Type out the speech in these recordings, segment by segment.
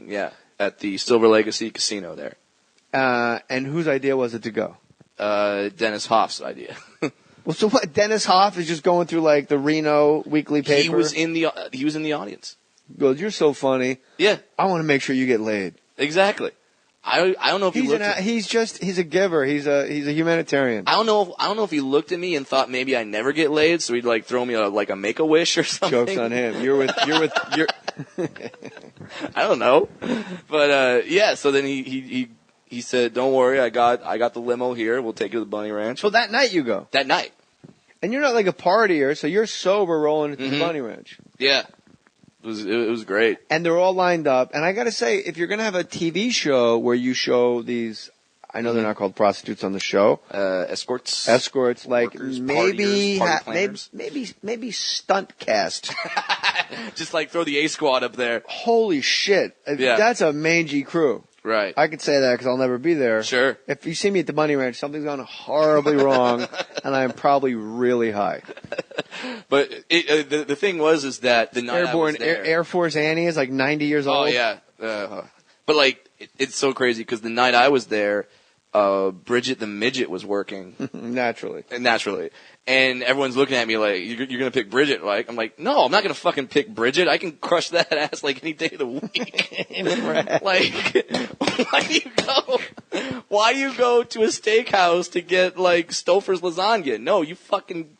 evening, yeah, at the Silver Legacy Casino there. And whose idea was it to go? Dennis Hoff's idea. Well, so what? Dennis Hoff is just going through like the Reno weekly paper. He was in the audience. Goes, you're so funny. Yeah, I want to make sure you get laid. exactly. I don't know if he's a giver. He's a humanitarian. I don't know if he looked at me and thought maybe I never get laid, so he'd like throw me a Make-A-Wish or something. Joke's on him. You're. I don't know, but yeah. So then he said, "Don't worry, I got the limo here. We'll take you to the Bunny Ranch." So that night you go. That night, and you're not like a partier, so you're sober rolling into the Bunny Ranch. Yeah. It was great. And they're all lined up. And I got to say, if you're going to have a TV show where you show these, I know they're not called prostitutes on the show. Escorts, like workers, maybe partiers, maybe stunt cast. Just like throw the A squad up there. Holy shit. Yeah. That's a mangy crew. Right. I could say that because I'll never be there. Sure. If you see me at the Bunny Ranch, something's gone horribly wrong, and I'm probably really high. But the thing is that the night Airborne I was there, Air Force Annie is like 90 years old. Oh yeah. But like it's so crazy because the night I was there, Bridget the midget was working naturally, and everyone's looking at me like you're gonna pick Bridget. Like I'm like, no, I'm not gonna fucking pick Bridget. I can crush that ass like any day of the week. Like why do you go to a steakhouse to get like Stouffer's lasagna? No, you fucking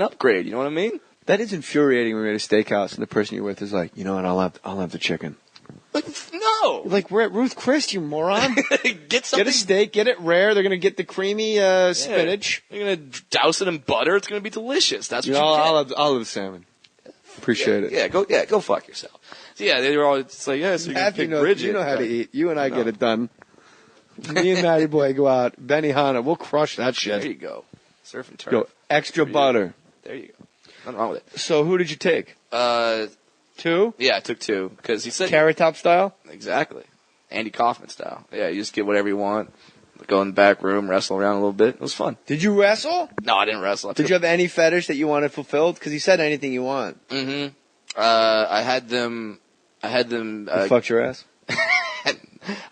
upgrade. You know what I mean? That is infuriating when you're at a steakhouse and the person you're with is like, you know what, I'll have the chicken. Like, no. Like, we're at Ruth Chris, you moron. Get something. Get a steak, get it rare. They're going to get the creamy spinach. You're going to douse it in butter. It's going to be delicious. That's what you get. I'll have salmon. Appreciate it. Yeah, go fuck yourself. So, yeah, they were all just like, yeah, so you can pick Bridget. You know how to eat. You and I get it done. Me and Matty Boy go out. Benihana, we'll crush that shit. There you go. Surf and turf. Go extra butter. There you go. Nothing wrong with it. So who did you take? 2? Yeah, I took 2 because he said Carrot Top style. Exactly, Andy Kaufman style. Yeah, you just get whatever you want. Go in the back room, wrestle around a little bit. It was fun. Did you wrestle? No, I didn't wrestle. Did you have any fetish that you wanted fulfilled? Because he said anything you want. Mm-hmm. I had them. You fucked your ass.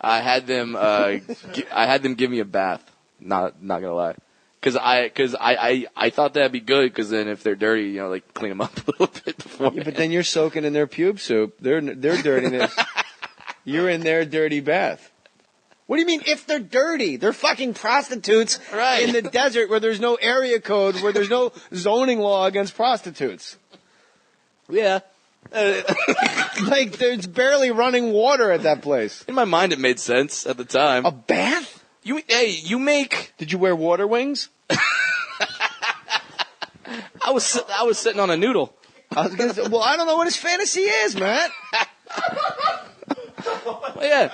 I had them give me a bath. Not gonna lie. Because I thought that'd be good. Because then if they're dirty, you know, like clean them up a little bit before. Yeah, but then you're soaking in their pube soup. Their dirtiness. You're in their dirty bath. What do you mean if they're dirty? They're fucking prostitutes in the desert where there's no area code, where there's no zoning law against prostitutes. Yeah. Like there's barely running water at that place. In my mind, it made sense at the time. A bath? You make. Did you wear water wings? I was sitting on a noodle. I was gonna say, well, I don't know what his fantasy is, Matt. Well, yeah.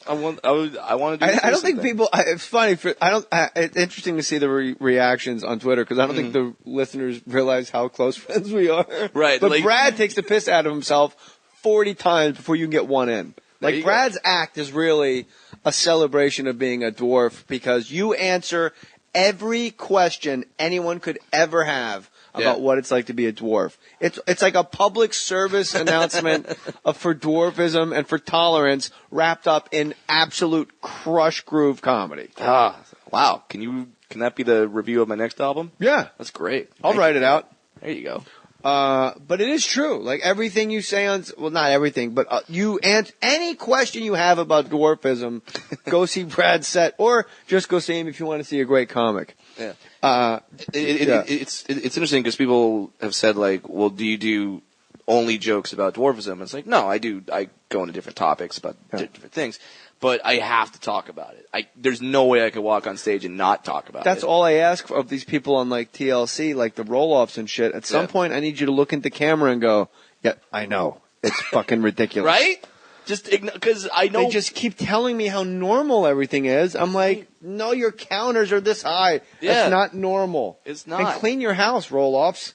I want to do. I don't think people. It's funny. It's interesting to see the reactions on Twitter because I don't think the listeners realize how close friends we are. Right. But Brad takes the piss out of himself 40 times before you can get one in. Like Brad's act is really a celebration of being a dwarf because you answer every question anyone could ever have about what it's like to be a dwarf. It's like a public service announcement for dwarfism and for tolerance wrapped up in absolute crush groove comedy. Ah, wow. Can that be the review of my next album? Yeah. That's great. I'll write it out. There you go. But it is true. Like everything you say well, not everything, but you answer any question you have about dwarfism, go see Brad's set or just go see him if you want to see a great comic. Yeah. It's interesting because people have said like, well, do you do only jokes about dwarfism? It's like, no, I do. I go into different topics about different things, but I have to talk about it. There's no way I could walk on stage and not talk about it. That's all I ask of these people on like TLC, like the roll-offs and shit. At some point, I need you to look into camera and go, yeah, I know. It's fucking ridiculous. Right? Just because I know. They just keep telling me how normal everything is. I'm like, no, your counters are this high. Yeah. That's not normal. It's not. And clean your house, roll-offs.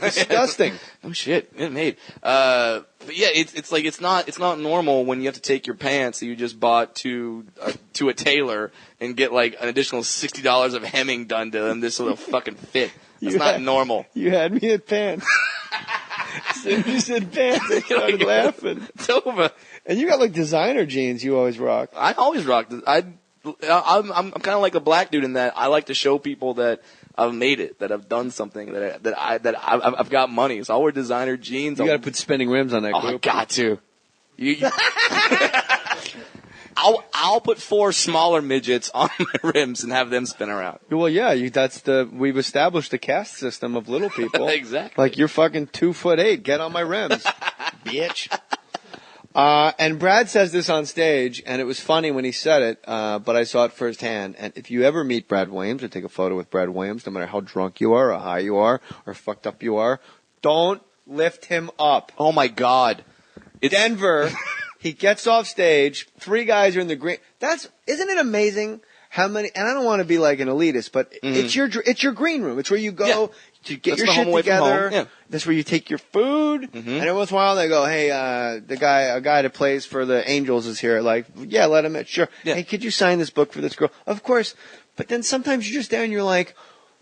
Disgusting. Oh shit, get made. But yeah, it's like it's not normal when you have to take your pants that you just bought to a tailor and get like an additional $60 of hemming done to them. This little fucking fit. That's not normal. You had me at pants. So you said pants. I started laughing. It's over. And you got like designer jeans you always rock. I always rock. I'm kind of like a black dude in that I like to show people that I've made it, that I've done something, that I've got money. So I'll wear designer jeans. You got to put spinning rims on that group. I got to. I'll put 4 smaller midgets on my rims and have them spin around. Well, yeah, we've established the caste system of little people. Exactly. Like you're fucking 2'8". Get on my rims, bitch. And Brad says this on stage, and it was funny when he said it, but I saw it firsthand. And if you ever meet Brad Williams or take a photo with Brad Williams, no matter how drunk you are or high you are or fucked up you are, don't lift him up. Oh my God. Denver, he gets off stage, 3 guys are in the green. Isn't it amazing how many, and I don't want to be like an elitist, but it's your green room. It's where you go to get your shit together. Yeah. That's where you take your food. And every once in a while they go, hey, a guy that plays for the Angels is here. Like, yeah, let him in. Sure. Yeah. Hey, could you sign this book for this girl? Of course. But then sometimes you're just there and you're like,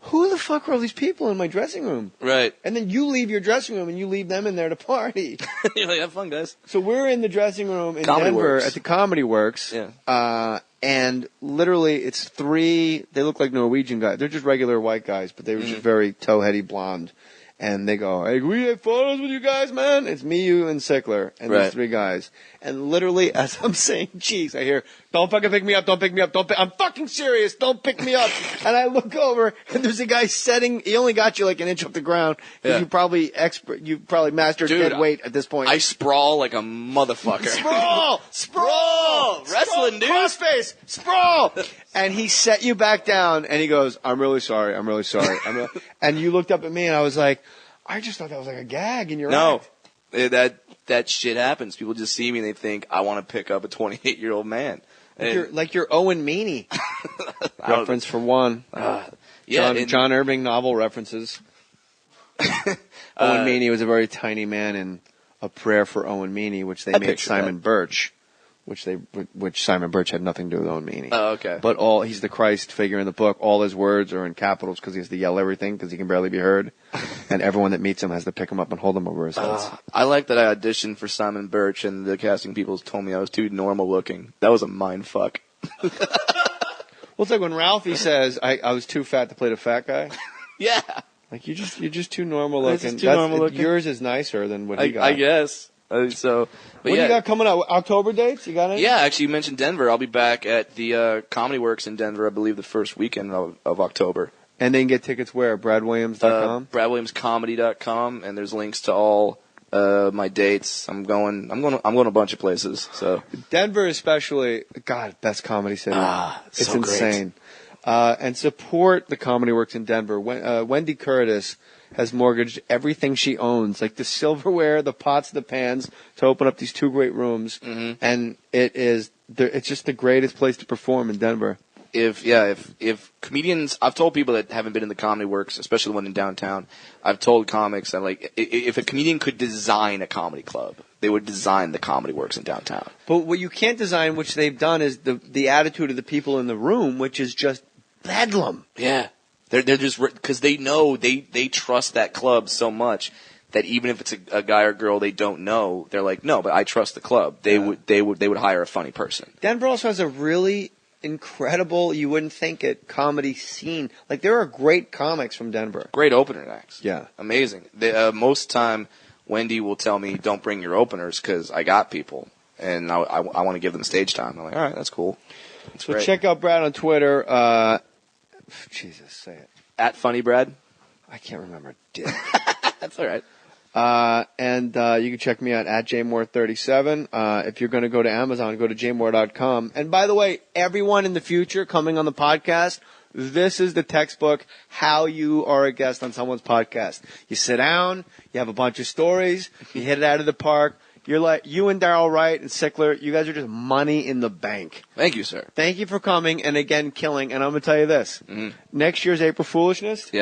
who the fuck are all these people in my dressing room? Right. And then you leave your dressing room and you leave them in there to party. You're like, have fun, guys. So we're in the dressing room in Comedy Denver Works. at the Comedy Works. Yeah. And literally it's 3, they look like Norwegian guys. They're just regular white guys, but they were just very toe-heady blonde. And they go, hey, can we have photos with you guys, man? It's me, you, and Sickler, and these 3 guys. And literally, as I'm saying cheese, I hear, don't fucking pick me up, don't pick me up, I'm fucking serious, don't pick me up. And I look over, and there's a guy he only got you like an inch off the ground, because you probably mastered dead weight at this point. I sprawl like a motherfucker. Sprawl! Wrestling, dude. Crossface! Sprawl! And he set you back down, and he goes, I'm really sorry. And you looked up at me, and I was like, I just thought that was like a gag in your act. That shit happens. People just see me and they think I want to pick up a 28-year-old man. Like you're Owen Meany. Reference for one. John Irving novel references. Owen Meany was a very tiny man in A Prayer for Owen Meany, which they made Simon Birch. Which Simon Birch had nothing to do with Owen Meany. Oh, okay. But he's the Christ figure in the book. All his words are in capitals because he has to yell everything because he can barely be heard. And everyone that meets him has to pick him up and hold him over his head. I like that I auditioned for Simon Birch and the casting people told me I was too normal looking. That was a mind fuck. Well, it's like when Ralphie says, I was too fat to play the fat guy. Yeah. Like you're just too normal looking. Yours is nicer than what he got. I guess. What do you got coming out? October dates? You got any? Yeah, actually, you mentioned Denver. I'll be back at the Comedy Works in Denver, I believe, the first weekend of October. And they can get tickets where? BradWilliams.com? BradWilliamsComedy.com, and there's links to all my dates. I'm going a bunch of places. So Denver, especially, God, best comedy city. It's so insane. And support the Comedy Works in Denver. Wendy Curtis has mortgaged everything she owns, like the silverware, the pots, the pans, to open up these 2 great rooms. And it's just the greatest place to perform in Denver. If comedians, I've told people that haven't been in the Comedy Works, especially the one in downtown, I've told comics that like, if a comedian could design a comedy club, they would design the Comedy Works in downtown. But what you can't design, which they've done, is the attitude of the people in the room, which is just bedlam. Yeah. They're just, because they know, they trust that club so much that even if it's a guy or girl they don't know, they're like, no, but I trust the club. They would hire a funny person. Denver also has a really incredible, you wouldn't think it, comedy scene. Like there are great comics from Denver. Great opener acts. Yeah. Amazing. Most time, Wendy will tell me, don't bring your openers because I got people. And I want to give them stage time. I'm like, all right, that's cool. That's so great. Check out Brad on Twitter. Jesus, say it. At Funny Brad? I can't remember. Dick. That's all right. And you can check me out at jmohr37. If you're going to go to Amazon, go to jmohr.com. And by the way, everyone in the future coming on the podcast, this is the textbook how you are a guest on someone's podcast. You sit down, you have a bunch of stories, you hit it out of the park. You're like, you and Darryl Wright and Sickler, you guys are just money in the bank. Thank you, sir. Thank you for coming and again killing. And I'm going to tell you this. Next year's April Foolishness,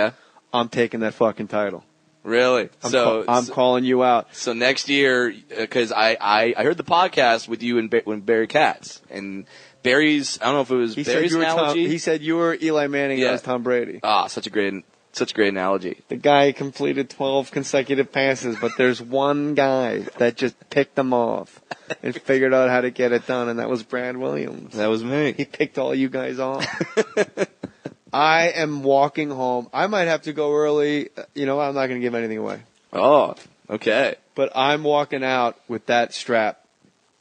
I'm taking that fucking title. Really? I'm calling you out. So next year, because I heard the podcast with you and Barry Katz. And Barry's, I don't know if it was Barry's analogy. He said you were Eli Manning and I was Tom Brady. Such a great Such a great analogy. The guy completed 12 consecutive passes, but there's one guy that just picked them off and figured out how to get it done, and that was Brad Williams. That was me. He picked all you guys off. I am walking home. I might have to go early. You know, I'm not going to give anything away. Oh, okay. But I'm walking out with that strap.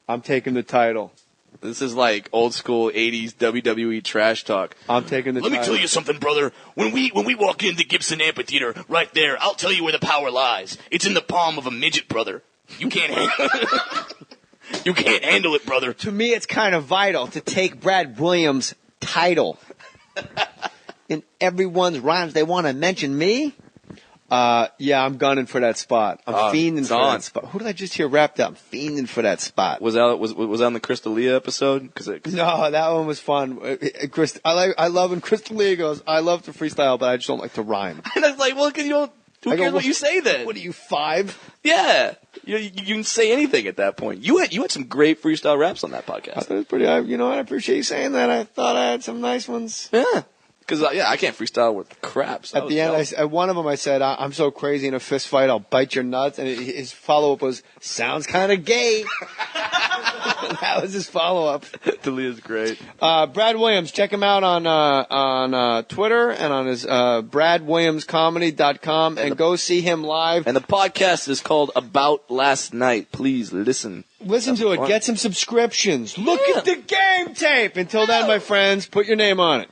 I'm taking the title. This is like old school 80s WWE trash talk. I'm taking the title. Let me tell you something, brother. When we walk into Gibson Amphitheater, right there, I'll tell you where the power lies. It's in the palm of a midget, brother. You can't handle You can't handle it, brother. To me, it's kind of vital to take Brad Williams' title. In everyone's rhymes, they want to mention me. Yeah, I'm gunning for that spot. I'm fiending for that spot. Who did I just hear rap that? I'm fiending for that spot. Was that on the Crystalia episode? No, that one was fun. I love when Crystalia goes, I love to freestyle, but I just don't like to rhyme. And I was like, well, because you don't. Who cares what you say then? What are you, 5? Yeah, you can say anything at that point. You had some great freestyle raps on that podcast. I thought it was pretty. You know what? I appreciate you saying that. I thought I had some nice ones. Yeah. Because, I can't freestyle with crap. So at the end, one of them I said, I'm so crazy in a fist fight, I'll bite your nuts. And his follow-up was, sounds kind of gay. That was his follow-up. Delia's great. Brad Williams, check him out on Twitter and on his bradwilliamscomedy.com and go see him live. And the podcast is called About Last Night. Please listen. Listen to it. Get some subscriptions. Look at the game tape. Until then, my friends, put your name on it.